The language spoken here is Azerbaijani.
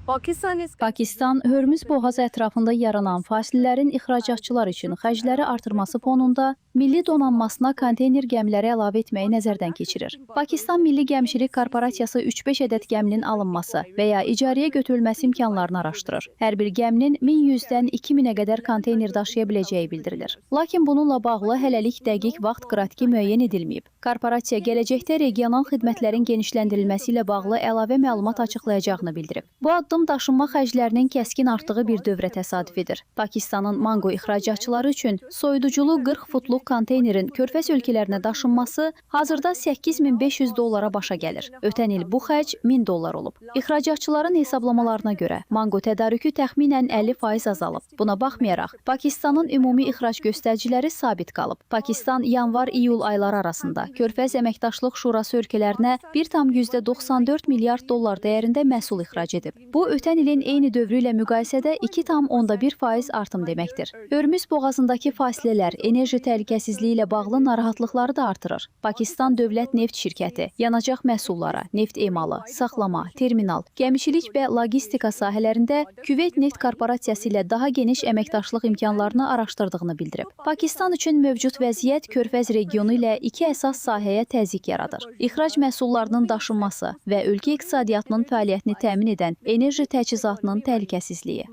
Pakistan, Hörmüz boğazı ətrafında yaranan fasilələrin ixracatçılar üçün xərcləri artırması fonunda milli donanmasına konteyner gəmiləri əlavə etməyi nəzərdən keçirir. Pakistan Milli Gəmçilik Korporasiyası 3-5 ədəd gəminin alınması və ya icarəyə götürülməsi imkanlarını araşdırır. Hər bir gəminin 1100-dən 2000-ə qədər konteyner daşıya biləcəyi bildirilir. Lakin bununla bağlı hələlik dəqiq vaxt qratiki müəyyən edilməyib. Korporasiya gələcəkdə regional xidmətlərin genişləndirilməsi ilə bağlı əlavə məlumat açıqlayacağını bildirib. Bu addım daşınma xərclərinin kəskin artdığı bir dövrə təsadüf edir. Pakistanın mango ixracatçıları üçün soyuduculu 40 futluq konteynerin Körfəz ölkələrinə daşınması hazırda $8500 başa gəlir. Ötən il bu xərc $1000 olub. İxracatçıların hesablamalarına görə mango tədarükü təxminən 50% azalıb. Buna baxmayaraq, Pakistanın ümumi ixrac göstəriciləri sabit qalıb. Pakistan yanvar-iyul ayları arasında Körfəz Əməkdaşlıq Şurası ölkələrinə 1,94 milyard dollar dəyərində məhsul ixrac edib. Bu, ötən ilin eyni dövrü ilə müqayisədə 2,1% artım deməkdir. Hörmüz boğazındakı fasilələr enerji təhlükəsizliyi ilə bağlı narahatlıqları da artırır. Pakistan Dövlət Neft Şirkəti yanacaq məhsullara, neft emalı, saxlama, terminal, gəmişilik və logistika sahələrində Küveyt Neft Korporasiyası ilə daha geniş əməkdaşlıq imkanlarını araşdırdığını bildirib. Pakistan üçün mövcud vəziyyət Körfəz regionu ilə iki əsas sahəyə təzyiq yaradır. İxrac məhsullarının daşınması və ölkə iqtisadiyyatının fəaliyyətini təmin edən enerji təchizatının təhlükəsizliyi.